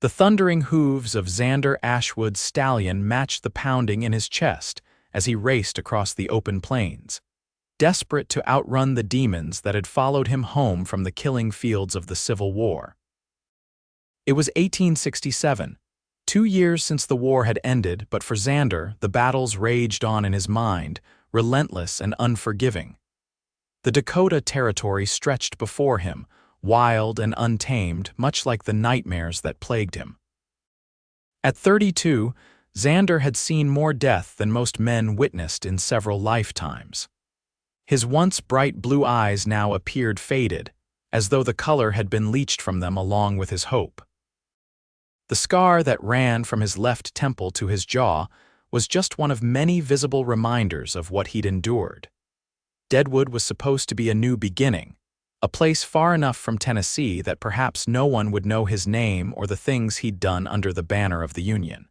The thundering hooves of Xander Ashwood's stallion matched the pounding in his chest as he raced across the open plains, desperate to outrun the demons that had followed him home from the killing fields of the Civil War. It was 1867, 2 years since the war had ended, but for Xander, the battles raged on in his mind, relentless and unforgiving. The Dakota Territory stretched before him, wild and untamed, much like the nightmares that plagued him. At 32, Xander had seen more death than most men witnessed in several lifetimes. His once bright blue eyes now appeared faded, as though the color had been leached from them along with his hope. The scar that ran from his left temple to his jaw was just one of many visible reminders of what he'd endured. Deadwood was supposed to be a new beginning, a place far enough from Tennessee that perhaps no one would know his name or the things he'd done under the banner of the Union.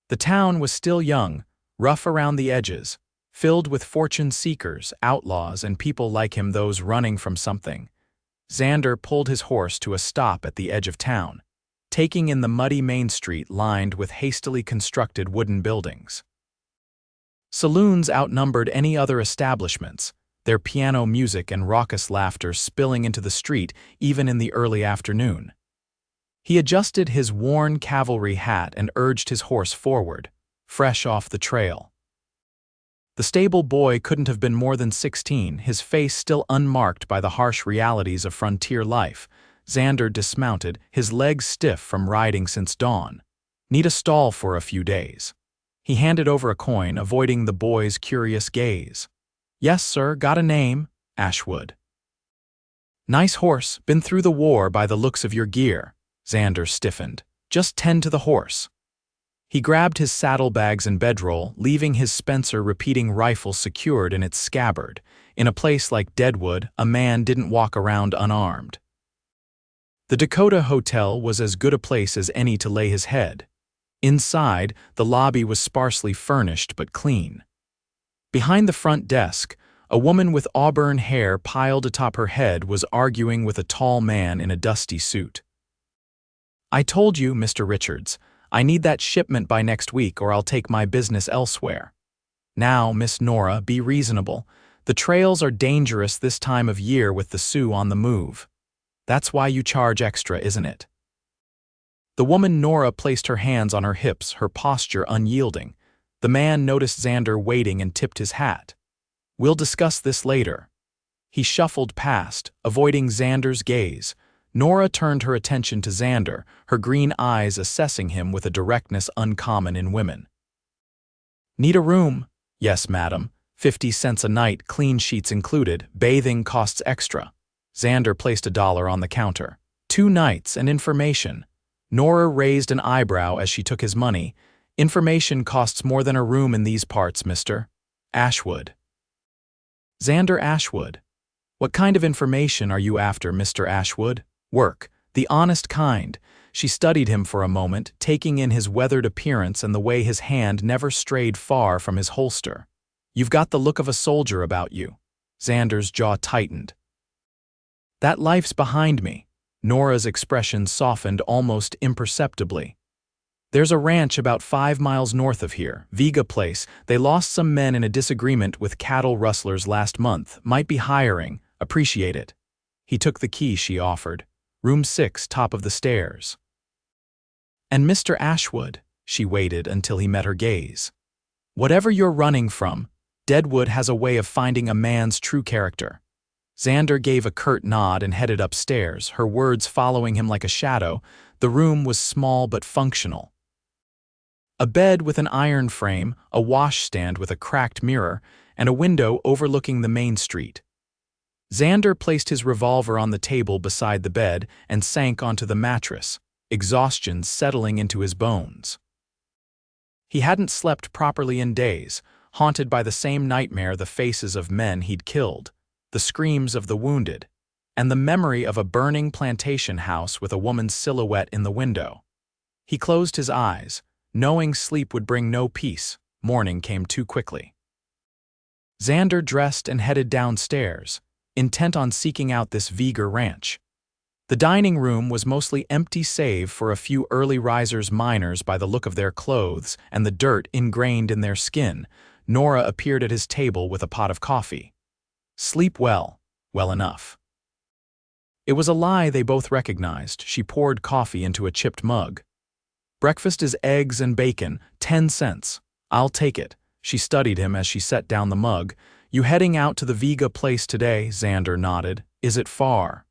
The town was still young, rough around the edges, filled with fortune seekers, outlaws, and people like him, those running from something. Xander pulled his horse to a stop at the edge of town, taking in the muddy main street lined with hastily constructed wooden buildings. Saloons outnumbered any other establishments, their piano music and raucous laughter spilling into the street even in the early afternoon. He adjusted his worn cavalry hat and urged his horse forward, fresh off the trail. The stable boy couldn't have been more than 16, his face still unmarked by the harsh realities of frontier life. Xander dismounted, his legs stiff from riding since dawn. "Need a stall for a few days." He handed over a coin, avoiding the boy's curious gaze. "Yes, sir, got a name, Ashwood." "Nice horse, been through the war by the looks of your gear." Xander stiffened. "Just tend to the horse." He grabbed his saddlebags and bedroll, leaving his Spencer repeating rifle secured in its scabbard. In a place like Deadwood, a man didn't walk around unarmed. The Dakota Hotel was as good a place as any to lay his head. Inside, the lobby was sparsely furnished but clean. Behind the front desk, a woman with auburn hair piled atop her head was arguing with a tall man in a dusty suit. "I told you, Mr. Richards, I need that shipment by next week or I'll take my business elsewhere. Now, Miss Nora, be reasonable. The trails are dangerous this time of year with the Sioux on the move. That's why you charge extra, isn't it?" The woman Nora placed her hands on her hips, her posture unyielding. The man noticed Xander waiting and tipped his hat. "We'll discuss this later." He shuffled past, avoiding Xander's gaze. Nora turned her attention to Xander, her green eyes assessing him with a directness uncommon in women. "Need a room?" "Yes, madam. 50 cents a night, clean sheets included. Bathing costs extra." Xander placed $1 on the counter. 2 nights and information." Nora raised an eyebrow as she took his money. "Information costs more than a room in these parts, Mr. Ashwood." "Xander Ashwood. What kind of information are you after, Mr. Ashwood?" "Work, the honest kind." She studied him for a moment, taking in his weathered appearance and the way his hand never strayed far from his holster. "You've got the look of a soldier about you." Xander's jaw tightened. "That life's behind me." Nora's expression softened almost imperceptibly. "There's a ranch about 5 miles north of here, Vega Place. They lost some men in a disagreement with cattle rustlers last month. Might be hiring. Appreciate it." He took the key she offered. "Room 6, top of the stairs." "And Mr. Ashwood," she waited until he met her gaze. "Whatever you're running from, Deadwood has a way of finding a man's true character." Xander gave a curt nod and headed upstairs, her words following him like a shadow. The room was small but functional. A bed with an iron frame, a washstand with a cracked mirror, and a window overlooking the main street. Xander placed his revolver on the table beside the bed and sank onto the mattress, exhaustion settling into his bones. He hadn't slept properly in days, haunted by the same nightmare, the faces of men he'd killed, the screams of the wounded, and the memory of a burning plantation house with a woman's silhouette in the window. He closed his eyes, knowing sleep would bring no peace. Morning came too quickly. Xander dressed and headed downstairs, intent on seeking out this Vega ranch. The dining room was mostly empty save for a few early risers miners by the look of their clothes and the dirt ingrained in their skin. Nora appeared at his table with a pot of coffee. Sleep well, well enough. It was a lie they both recognized. She poured coffee into a chipped mug. Breakfast is eggs and bacon, 10 cents. I'll take it. She studied him as she set down the mug. You heading out to the Vega place today? Xander nodded. Is it far?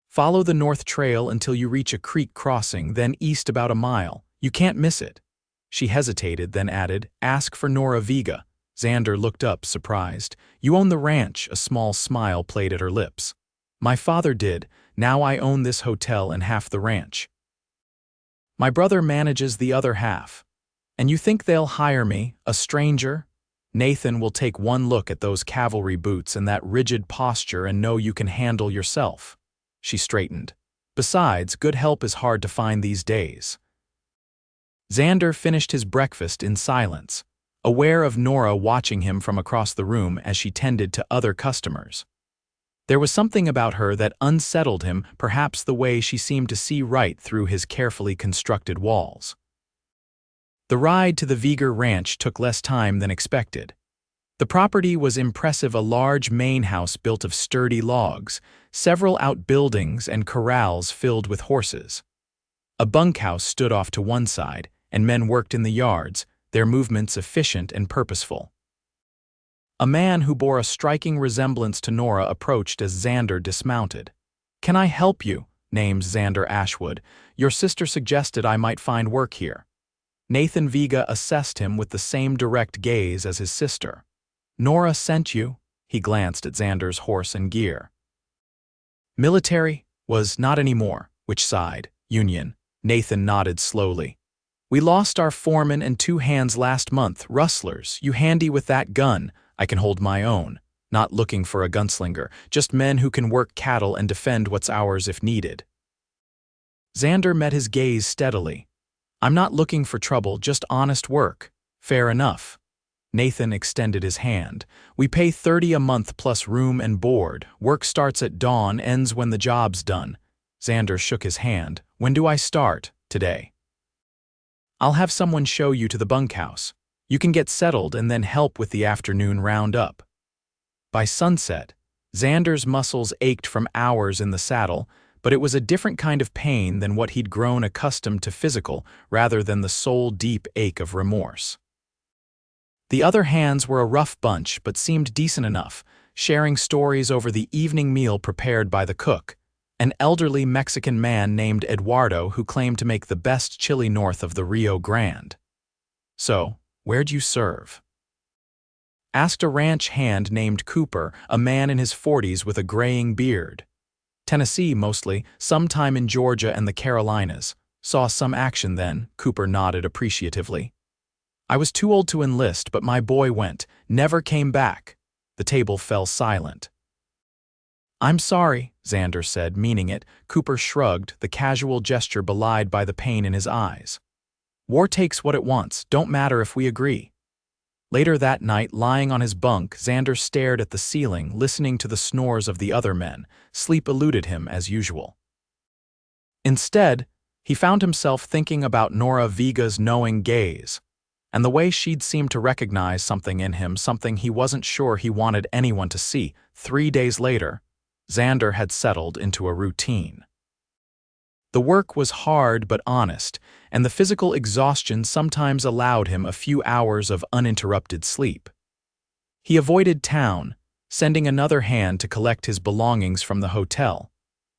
Follow the north trail until you reach a creek crossing, then east about a mile. You can't miss it. She hesitated, then added, ask for Nora Vega. Xander looked up, surprised. You own the ranch, a small smile played at her lips. My father did. Now I own this hotel and half the ranch. My brother manages the other half. And you think they'll hire me, a stranger? Nathan will take one look at those cavalry boots and that rigid posture and know you can handle yourself. She straightened. Besides, good help is hard to find these days. Xander finished his breakfast in silence, aware of Nora watching him from across the room as she tended to other customers. There was something about her that unsettled him, perhaps the way she seemed to see right through his carefully constructed walls. The ride to the Vega ranch took less time than expected. The property was impressive, a large main house built of sturdy logs, several outbuildings and corrals filled with horses. A bunkhouse stood off to one side, and men worked in the yards, their movements efficient and purposeful. A man who bore a striking resemblance to Nora approached as Xander dismounted. Can I help you? Named Xander Ashwood. Your sister suggested I might find work here. Nathan Vega assessed him with the same direct gaze as his sister. Nora sent you? He glanced at Xander's horse and gear. Military? Was not anymore. Which side? Union. Nathan nodded slowly. We lost our foreman and 2 hands last month, rustlers. You handy with that gun? I can hold my own. Not looking for a gunslinger, just men who can work cattle and defend what's ours if needed. Xander met his gaze steadily. I'm not looking for trouble, just honest work. Fair enough. Nathan extended his hand. We pay $30 a month plus room and board. Work starts at dawn, ends when the job's done. Xander shook his hand. When do I start? Today. I'll have someone show you to the bunkhouse. You can get settled and then help with the afternoon roundup. By sunset, Xander's muscles ached from hours in the saddle, but it was a different kind of pain than what he'd grown accustomed to, physical rather than the soul-deep ache of remorse. The other hands were a rough bunch but seemed decent enough, sharing stories over the evening meal prepared by the cook, an elderly Mexican man named Eduardo who claimed to make the best chili north of the Rio Grande. So, where'd you serve? Asked a ranch hand named Cooper, a man in his 40s with a graying beard. Tennessee mostly, sometime in Georgia and the Carolinas. Saw some action then, Cooper nodded appreciatively. I was too old to enlist, but my boy went, never came back. The table fell silent. I'm sorry, Xander said, meaning it. Cooper shrugged, the casual gesture belied by the pain in his eyes. War takes what it wants, don't matter if we agree. Later that night, lying on his bunk, Xander stared at the ceiling, listening to the snores of the other men. Sleep eluded him as usual. Instead, he found himself thinking about Nora Vega's knowing gaze, and the way she'd seemed to recognize something in him, something he wasn't sure he wanted anyone to see. 3 days later, Xander had settled into a routine. The work was hard but honest, and the physical exhaustion sometimes allowed him a few hours of uninterrupted sleep. He avoided town, sending another hand to collect his belongings from the hotel.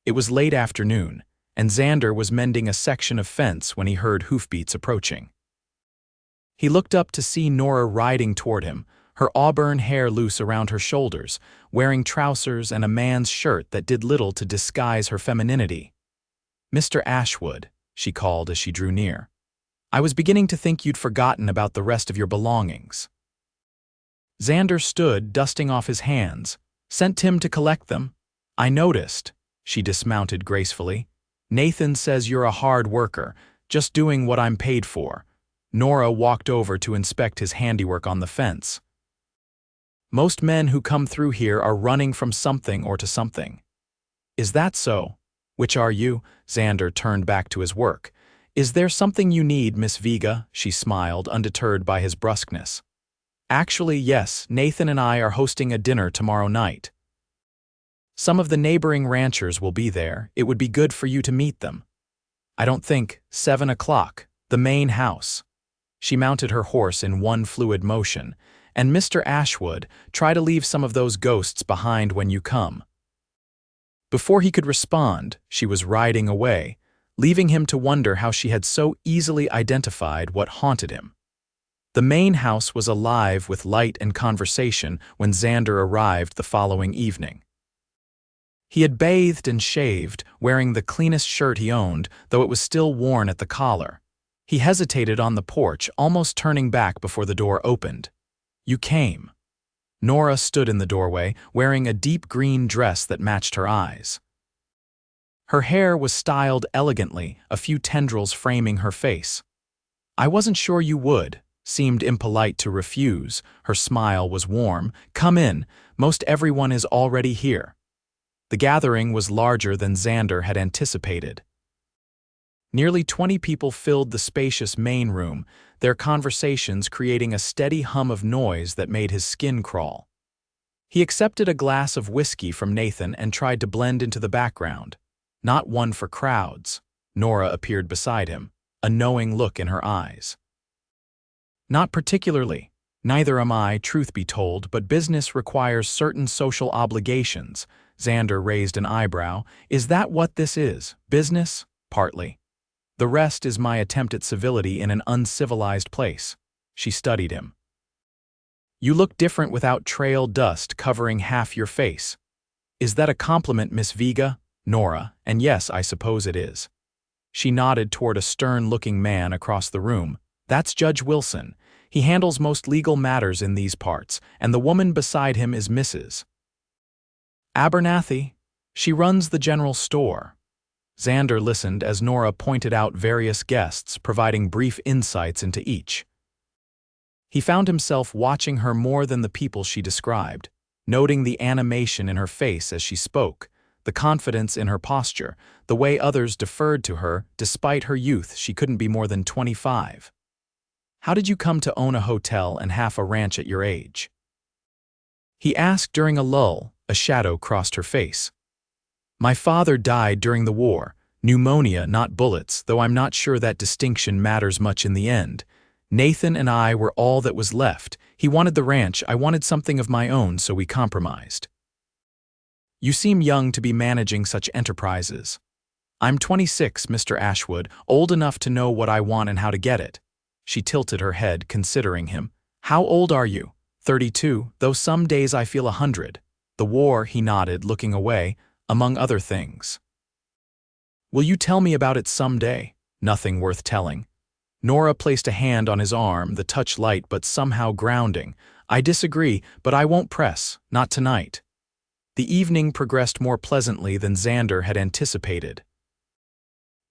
It was late afternoon, and Xander was mending a section of fence when he heard hoofbeats approaching. He looked up to see Nora riding toward him, her auburn hair loose around her shoulders, wearing trousers and a man's shirt that did little to disguise her femininity. Mr. Ashwood, she called as she drew near. I was beginning to think you'd forgotten about the rest of your belongings. Xander stood, dusting off his hands. Sent Tim to collect them. I noticed. She dismounted gracefully. Nathan says you're a hard worker, just doing what I'm paid for. Nora walked over to inspect his handiwork on the fence. Most men who come through here are running from something or to something. Is that so? Which are you? Xander turned back to his work. Is there something you need, Miss Vega? She smiled, undeterred by his brusqueness. Actually, yes, Nathan and I are hosting a dinner tomorrow night. Some of the neighboring ranchers will be there. It would be good for you to meet them. I don't think. 7 o'clock. The main house. She mounted her horse in one fluid motion. And Mr. Ashwood, try to leave some of those ghosts behind when you come. Before he could respond, she was riding away, leaving him to wonder how she had so easily identified what haunted him. The main house was alive with light and conversation when Xander arrived the following evening. He had bathed and shaved, wearing the cleanest shirt he owned, though it was still worn at the collar. He hesitated on the porch, almost turning back before the door opened. You came. Nora stood in the doorway, wearing a deep green dress that matched her eyes. Her hair was styled elegantly, a few tendrils framing her face. I wasn't sure you would. Seemed impolite to refuse. Her smile was warm. Come in. Most everyone is already here. The gathering was larger than Xander had anticipated. Nearly 20 people filled the spacious main room, their conversations creating a steady hum of noise that made his skin crawl. He accepted a glass of whiskey from Nathan and tried to blend into the background. Not one for crowds. Nora appeared beside him, a knowing look in her eyes. Not particularly. Neither am I, truth be told, but business requires certain social obligations. Xander raised an eyebrow. Is that what this is? Business? Partly. The rest is my attempt at civility in an uncivilized place. She studied him. You look different without trail dust covering half your face. Is that a compliment, Miss Vega? Nora, and yes, I suppose it is. She nodded toward a stern-looking man across the room. That's Judge Wilson. He handles most legal matters in these parts, and the woman beside him is Mrs. Abernathy. She runs the general store. Xander listened as Nora pointed out various guests, providing brief insights into each. He found himself watching her more than the people she described, noting the animation in her face as she spoke, the confidence in her posture, the way others deferred to her. Despite her youth, she couldn't be more than 25. How did you come to own a hotel and half a ranch at your age? He asked during a lull. A shadow crossed her face. My father died during the war. Pneumonia, not bullets, though I'm not sure that distinction matters much in the end. Nathan and I were all that was left. He wanted the ranch, I wanted something of my own, so we compromised. You seem young to be managing such enterprises. I'm 26, Mr. Ashwood, old enough to know what I want and how to get it. She tilted her head, considering him. How old are you? 32, though some days I feel 100. The war, he nodded, looking away, among other things. Will you tell me about it someday? Nothing worth telling. Nora placed a hand on his arm, the touch light but somehow grounding. I disagree, but I won't press, not tonight. The evening progressed more pleasantly than Xander had anticipated.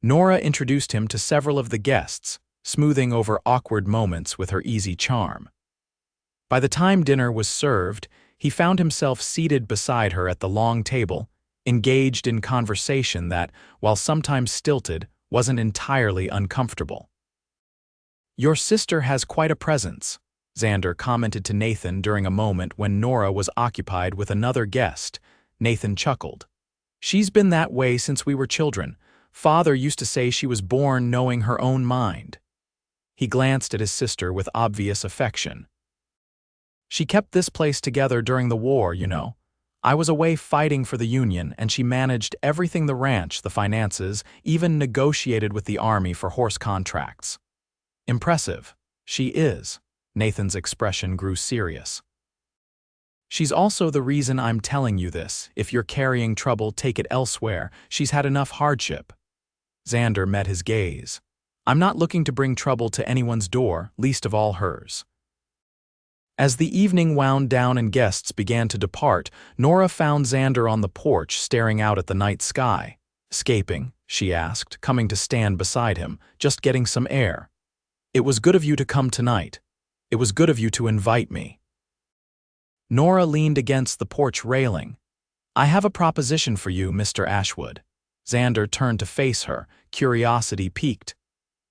Nora introduced him to several of the guests, smoothing over awkward moments with her easy charm. By the time dinner was served, he found himself seated beside her at the long table, engaged in conversation that, while sometimes stilted, wasn't entirely uncomfortable. Your sister has quite a presence, Xander commented to Nathan during a moment when Nora was occupied with another guest. Nathan chuckled. She's been that way since we were children. Father used to say she was born knowing her own mind. He glanced at his sister with obvious affection. She kept this place together during the war, you know. I was away fighting for the Union, and she managed everything: the ranch, the finances, even negotiated with the army for horse contracts. Impressive. She is. Nathan's expression grew serious. She's also the reason I'm telling you this. If you're carrying trouble, take it elsewhere. She's had enough hardship. Xander met his gaze. I'm not looking to bring trouble to anyone's door, least of all hers. As the evening wound down and guests began to depart, Nora found Xander on the porch staring out at the night sky. Escaping? She asked, coming to stand beside him, just getting some air. It was good of you to come tonight. It was good of you to invite me. Nora leaned against the porch railing. I have a proposition for you, Mr. Ashwood. Xander turned to face her, curiosity piqued.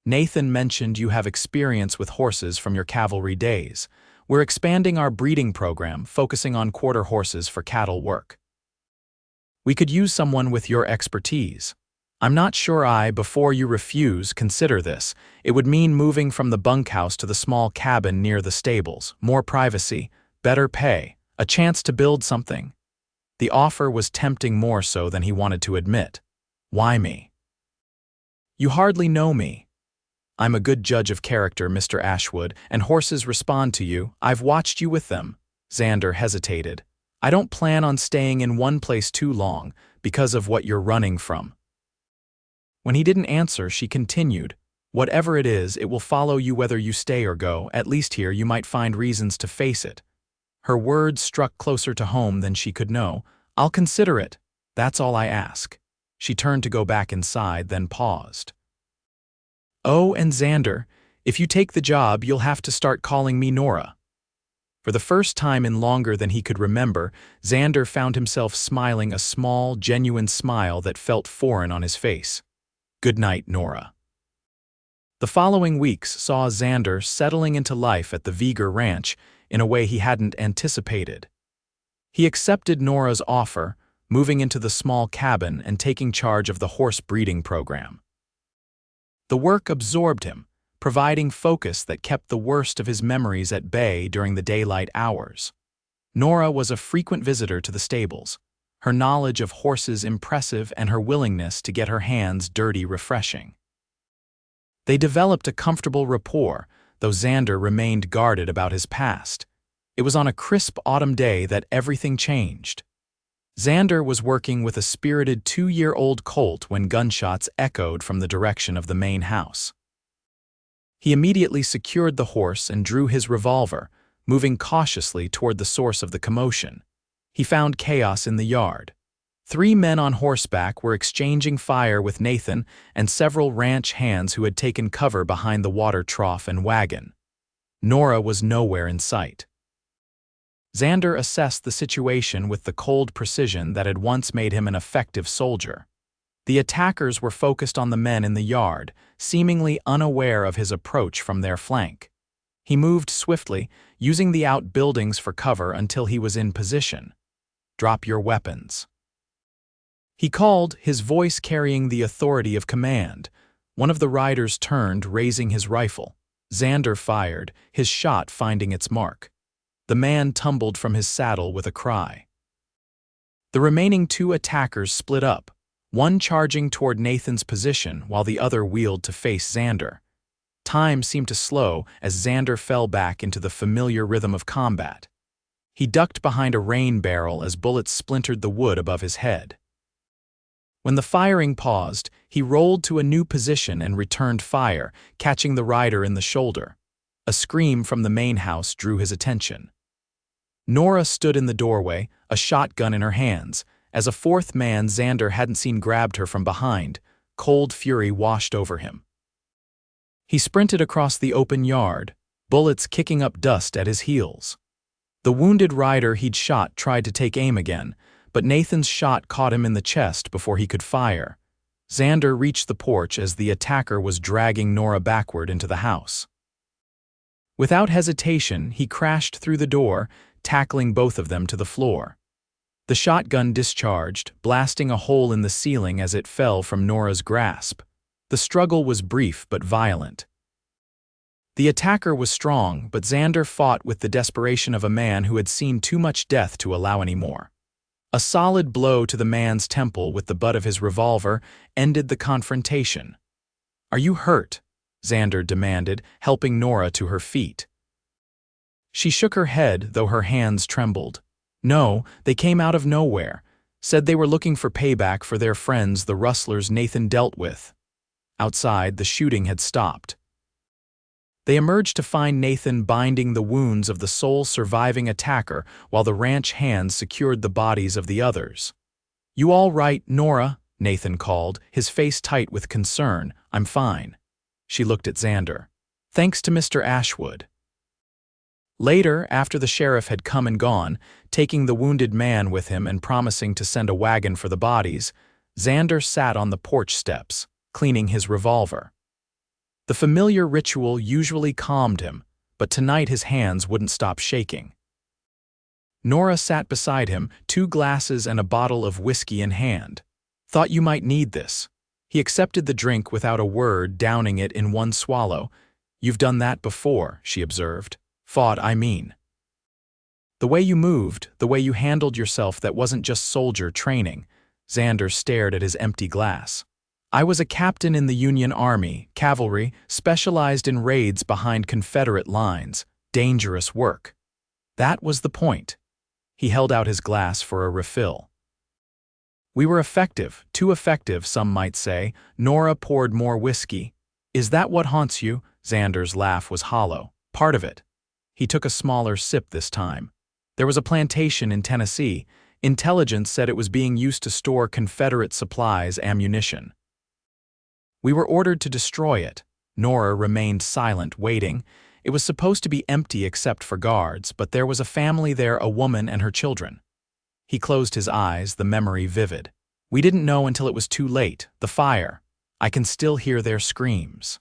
"Nathan mentioned you have experience with horses from your cavalry days. We're expanding our breeding program, focusing on quarter horses for cattle work. We could use someone with your expertise. I'm not sure before you refuse, consider this. It would mean moving from the bunkhouse to the small cabin near the stables, more privacy, better pay, a chance to build something." The offer was tempting more so than he wanted to admit. "Why me?" "You hardly know me." "I'm a good judge of character, Mr. Ashwood, and horses respond to you. I've watched you with them." Xander hesitated. "I don't plan on staying in one place too long, because of what you're running from." When he didn't answer, she continued, "Whatever it is, it will follow you whether you stay or go. At least here you might find reasons to face it." Her words struck closer to home than she could know. "I'll consider it. That's all I ask." She turned to go back inside, then paused. "Oh, and Xander, if you take the job, you'll have to start calling me Nora." For the first time in longer than he could remember, Xander found himself smiling a small, genuine smile that felt foreign on his face. "Good night, Nora." The following weeks saw Xander settling into life at the Vega ranch in a way he hadn't anticipated. He accepted Nora's offer, moving into the small cabin and taking charge of the horse breeding program. The work absorbed him, providing focus that kept the worst of his memories at bay during the daylight hours. Nora was a frequent visitor to the stables, her knowledge of horses impressive and her willingness to get her hands dirty refreshing. They developed a comfortable rapport, though Xander remained guarded about his past. It was on a crisp autumn day that everything changed. Xander was working with a spirited 2-year-old colt when gunshots echoed from the direction of the main house. He immediately secured the horse and drew his revolver, moving cautiously toward the source of the commotion. He found chaos in the yard. 3 men on horseback were exchanging fire with Nathan and several ranch hands who had taken cover behind the water trough and wagon. Nora was nowhere in sight. Xander assessed the situation with the cold precision that had once made him an effective soldier. The attackers were focused on the men in the yard, seemingly unaware of his approach from their flank. He moved swiftly, using the outbuildings for cover until he was in position. "Drop your weapons." He called, his voice carrying the authority of command. One of the riders turned, raising his rifle. Xander fired, his shot finding its mark. The man tumbled from his saddle with a cry. The remaining 2 attackers split up, one charging toward Nathan's position while the other wheeled to face Xander. Time seemed to slow as Xander fell back into the familiar rhythm of combat. He ducked behind a rain barrel as bullets splintered the wood above his head. When the firing paused, he rolled to a new position and returned fire, catching the rider in the shoulder. A scream from the main house drew his attention. Nora stood in the doorway, a shotgun in her hands, as a 4th man Xander hadn't seen grabbed her from behind. Cold fury washed over him. He sprinted across the open yard, bullets kicking up dust at his heels. The wounded rider he'd shot tried to take aim again, but Nathan's shot caught him in the chest before he could fire. Xander reached the porch as the attacker was dragging Nora backward into the house. Without hesitation, he crashed through the door, tackling both of them to the floor. The shotgun discharged, blasting a hole in the ceiling as it fell from Nora's grasp. The struggle was brief but violent. The attacker was strong, but Xander fought with the desperation of a man who had seen too much death to allow any more. A solid blow to the man's temple with the butt of his revolver ended the confrontation. "Are you hurt?" Xander demanded, helping Nora to her feet. She shook her head, though her hands trembled. "No, they came out of nowhere. Said they were looking for payback for their friends, the rustlers Nathan dealt with." Outside, the shooting had stopped. They emerged to find Nathan binding the wounds of the sole surviving attacker while the ranch hands secured the bodies of the others. "You all right, Nora?" Nathan called, his face tight with concern. "I'm fine." She looked at Xander. "Thanks to Mr. Ashwood." Later, after the sheriff had come and gone, taking the wounded man with him and promising to send a wagon for the bodies, Xander sat on the porch steps, cleaning his revolver. The familiar ritual usually calmed him, but tonight his hands wouldn't stop shaking. Nora sat beside him, 2 glasses and a bottle of whiskey in hand. "Thought you might need this." He accepted the drink without a word, downing it in one swallow. "You've done that before," she observed. "Fought, I mean. The way you moved, the way you handled yourself, that wasn't just soldier training." Xander stared at his empty glass. "I was a captain in the Union Army, cavalry, specialized in raids behind Confederate lines. Dangerous work. That was the point." He held out his glass for a refill. "We were effective, too effective, some might say." Nora poured more whiskey. "Is that what haunts you?" Xander's laugh was hollow. "Part of it." He took a smaller sip this time. "There was a plantation in Tennessee. Intelligence said it was being used to store Confederate supplies, ammunition. We were ordered to destroy it." Nora remained silent, waiting. It was supposed to be empty except for guards, but there was a family there, a woman and her children. He closed his eyes, the memory vivid. "We didn't know until it was too late. The fire. I can still hear their screams."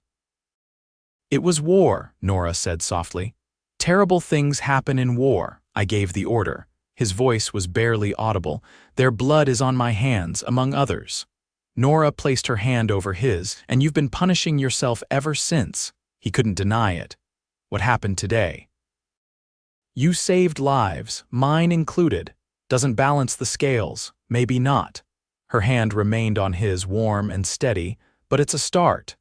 "It was war," Nora said softly. "Terrible things happen in war. I gave the order." His voice was barely audible. "Their blood is on my hands, among others." Nora placed her hand over his. "And you've been punishing yourself ever since." He couldn't deny it. "What happened today?" "You saved lives, mine included. Doesn't balance the scales, maybe not." Her hand remained on his, warm and steady, "but it's a start."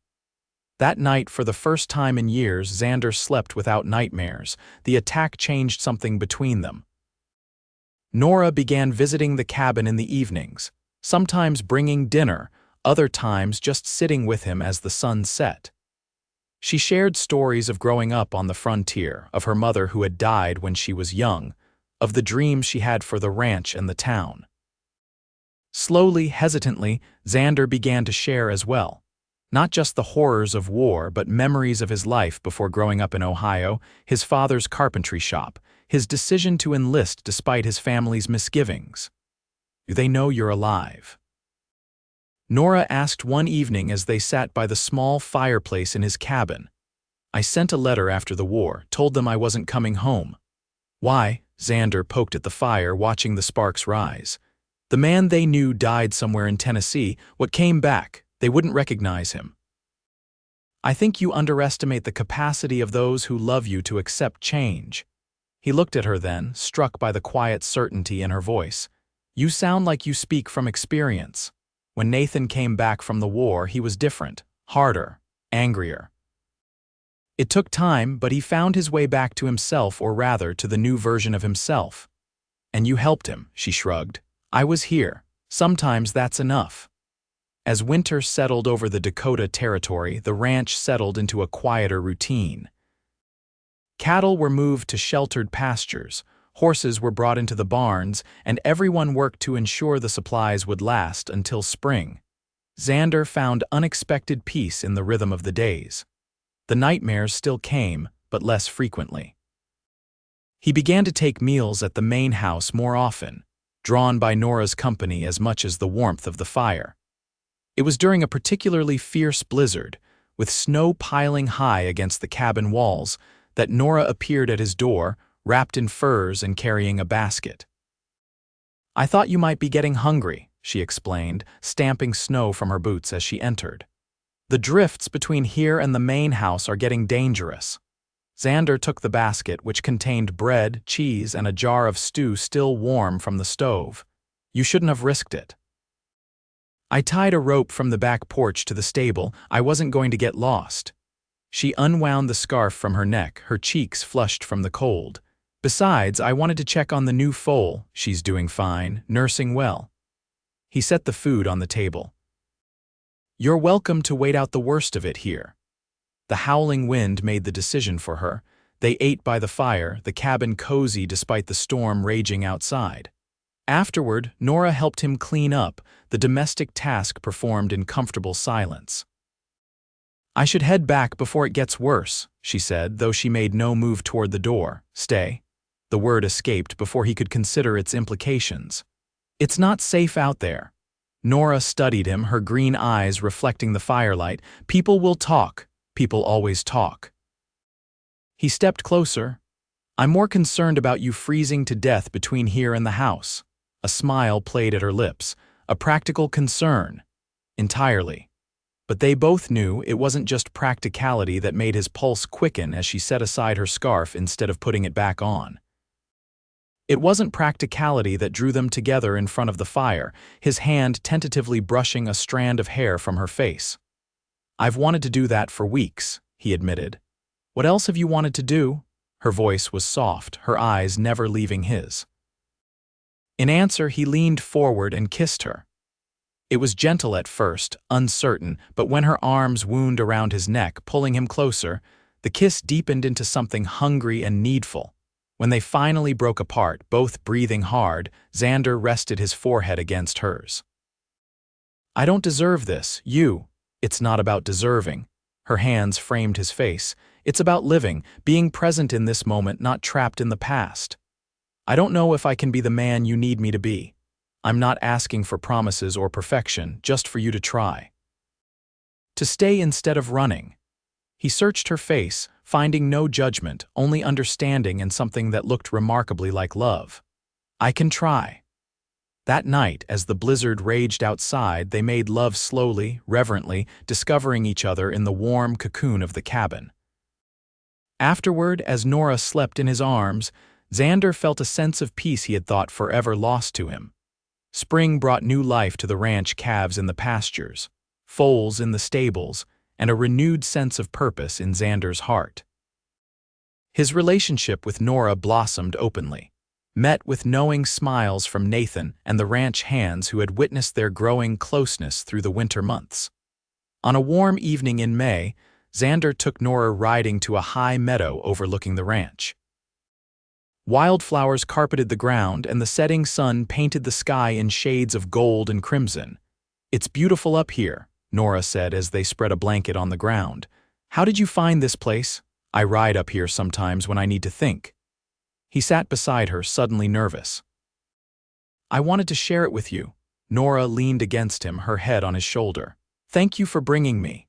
That night, for the first time in years, Xander slept without nightmares. The attack changed something between them. Nora began visiting the cabin in the evenings, sometimes bringing dinner, other times just sitting with him as the sun set. She shared stories of growing up on the frontier, of her mother who had died when she was young, of the dreams she had for the ranch and the town. Slowly, hesitantly, Xander began to share as well. Not just the horrors of war, but memories of his life before growing up in Ohio, his father's carpentry shop, his decision to enlist despite his family's misgivings. "Do they know you're alive?" Nora asked one evening as they sat by the small fireplace in his cabin. "I sent a letter after the war, told them I wasn't coming home." "Why?" Xander poked at the fire, watching the sparks rise. "The man they knew died somewhere in Tennessee. What came back? They wouldn't recognize him." "I think you underestimate the capacity of those who love you to accept change." He looked at her then, struck by the quiet certainty in her voice. "You sound like you speak from experience. When Nathan came back from the war, he was different, harder, angrier. It took time, but he found his way back to himself, or rather, to the new version of himself." "And you helped him," she shrugged. "I was here. Sometimes that's enough." As winter settled over the Dakota Territory, the ranch settled into a quieter routine. Cattle were moved to sheltered pastures, horses were brought into the barns, and everyone worked to ensure the supplies would last until spring. Xander found unexpected peace in the rhythm of the days. The nightmares still came, but less frequently. He began to take meals at the main house more often, drawn by Nora's company as much as the warmth of the fire. It was during a particularly fierce blizzard, with snow piling high against the cabin walls, that Nora appeared at his door, wrapped in furs and carrying a basket. "I thought you might be getting hungry," she explained, stamping snow from her boots as she entered. "The drifts between here and the main house are getting dangerous." Xander took the basket, which contained bread, cheese, and a jar of stew still warm from the stove. "You shouldn't have risked it." "I tied a rope from the back porch to the stable. I wasn't going to get lost." She unwound the scarf from her neck, her cheeks flushed from the cold. "Besides, I wanted to check on the new foal. She's doing fine, nursing well." He set the food on the table. "You're welcome to wait out the worst of it here." The howling wind made the decision for her. They ate by the fire, the cabin cozy despite the storm raging outside. Afterward, Nora helped him clean up, the domestic task performed in comfortable silence. "I should head back before it gets worse," she said, though she made no move toward the door. "Stay." The word escaped before he could consider its implications. "It's not safe out there." Nora studied him, her green eyes reflecting the firelight. People will talk. People always talk. He stepped closer. I'm more concerned about you freezing to death between here and the house. A smile played at her lips. A practical concern. Entirely. But they both knew it wasn't just practicality that made his pulse quicken as she set aside her scarf instead of putting it back on. It wasn't practicality that drew them together in front of the fire, his hand tentatively brushing a strand of hair from her face. I've wanted to do that for weeks, he admitted. What else have you wanted to do? Her voice was soft, her eyes never leaving his. In answer, he leaned forward and kissed her. It was gentle at first, uncertain, but when her arms wound around his neck, pulling him closer, the kiss deepened into something hungry and needful. When they finally broke apart, both breathing hard, Xander rested his forehead against hers. I don't deserve this, you. It's not about deserving. Her hands framed his face. It's about living, being present in this moment, not trapped in the past. I don't know if I can be the man you need me to be. I'm not asking for promises or perfection, just for you to try. To stay instead of running. He searched her face, finding no judgment, only understanding and something that looked remarkably like love. I can try. That night, as the blizzard raged outside, they made love slowly, reverently, discovering each other in the warm cocoon of the cabin. Afterward, as Nora slept in his arms, Xander felt a sense of peace he had thought forever lost to him. Spring brought new life to the ranch, calves in the pastures, foals in the stables, and a renewed sense of purpose in Xander's heart. His relationship with Nora blossomed openly, met with knowing smiles from Nathan and the ranch hands who had witnessed their growing closeness through the winter months. On a warm evening in May, Xander took Nora riding to a high meadow overlooking the ranch. Wildflowers carpeted the ground, and the setting sun painted the sky in shades of gold and crimson. It's beautiful up here, Nora said as they spread a blanket on the ground. How did you find this place? I ride up here sometimes when I need to think. He sat beside her, suddenly nervous. I wanted to share it with you. Nora leaned against him, her head on his shoulder. Thank you for bringing me.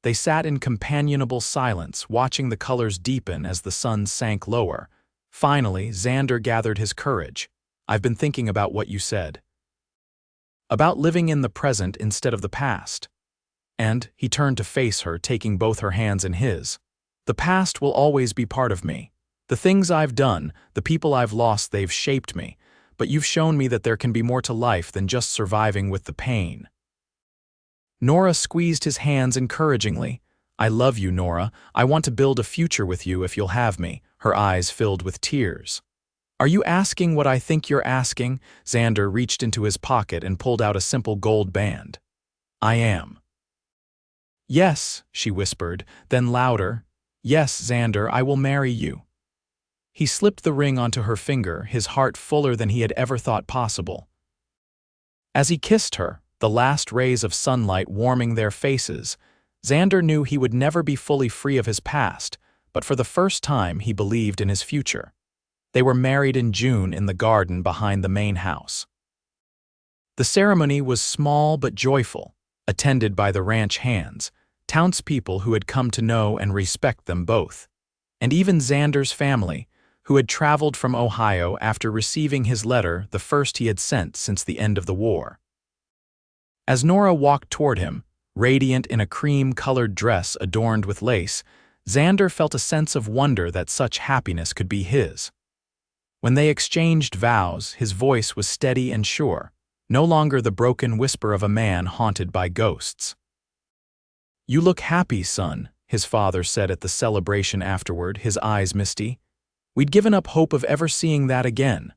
They sat in companionable silence, watching the colors deepen as the sun sank lower. Finally, Xander gathered his courage. I've been thinking about what you said. About living in the present instead of the past. And he turned to face her, taking both her hands in his. The past will always be part of me. The things I've done, the people I've lost, they've shaped me. But you've shown me that there can be more to life than just surviving with the pain. Nora squeezed his hands encouragingly. I love you, Nora. I want to build a future with you if you'll have me. Her eyes filled with tears. Are you asking what I think you're asking? Xander reached into his pocket and pulled out a simple gold band. I am. Yes, she whispered, then louder. Yes, Xander, I will marry you. He slipped the ring onto her finger, his heart fuller than he had ever thought possible. As he kissed her, the last rays of sunlight warming their faces, Xander knew he would never be fully free of his past, but for the first time he believed in his future. They were married in June in the garden behind the main house. The ceremony was small but joyful, attended by the ranch hands, townspeople who had come to know and respect them both, and even Xander's family, who had traveled from Ohio after receiving his letter, the first he had sent since the end of the war. As Nora walked toward him, radiant in a cream-colored dress adorned with lace, Xander felt a sense of wonder that such happiness could be his. When they exchanged vows, his voice was steady and sure, no longer the broken whisper of a man haunted by ghosts. You look happy, son, his father said at the celebration afterward, his eyes misty. We'd given up hope of ever seeing that again.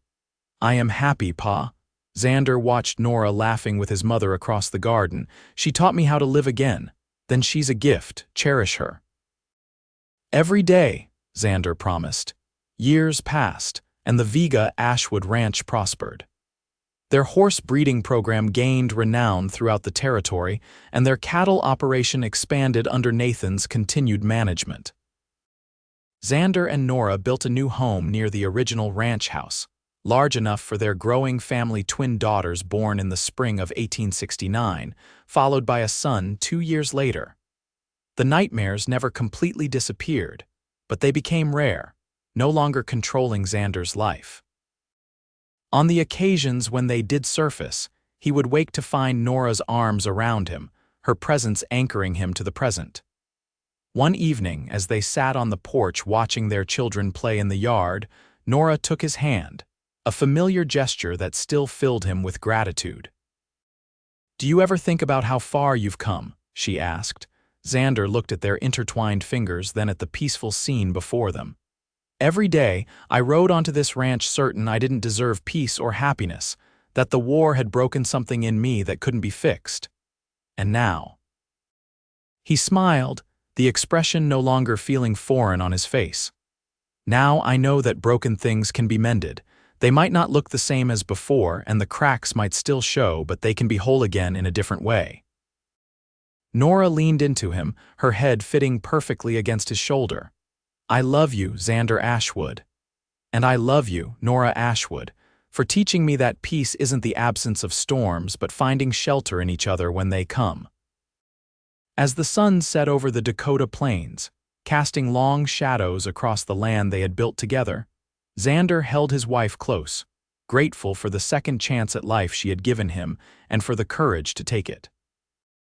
I am happy, Pa. Xander watched Nora laughing with his mother across the garden. She taught me how to live again. Then she's a gift. Cherish her. Every day, Xander promised. Years passed, and the Vega Ashwood ranch prospered. Their horse breeding program gained renown throughout the territory, and their cattle operation expanded under Nathan's continued management. Xander and Nora built a new home near the original ranch house, large enough for their growing family twin daughters born in the spring of 1869, followed by a son 2 years later. The nightmares never completely disappeared, but they became rare, no longer controlling Xander's life. On the occasions when they did surface, he would wake to find Nora's arms around him, her presence anchoring him to the present. One evening, as they sat on the porch watching their children play in the yard, Nora took his hand, a familiar gesture that still filled him with gratitude. "Do you ever think about how far you've come?" she asked. Xander looked at their intertwined fingers, then at the peaceful scene before them. "Every day, I rode onto this ranch certain I didn't deserve peace or happiness, that the war had broken something in me that couldn't be fixed. And now—" He smiled, the expression no longer feeling foreign on his face. "Now I know that broken things can be mended. They might not look the same as before, and the cracks might still show, but they can be whole again in a different way." Nora leaned into him, her head fitting perfectly against his shoulder. "I love you, Xander Ashwood. And I love you, Nora Ashwood, for teaching me that peace isn't the absence of storms, but finding shelter in each other when they come." As the sun set over the Dakota plains, casting long shadows across the land they had built together, Xander held his wife close, grateful for the second chance at life she had given him and for the courage to take it.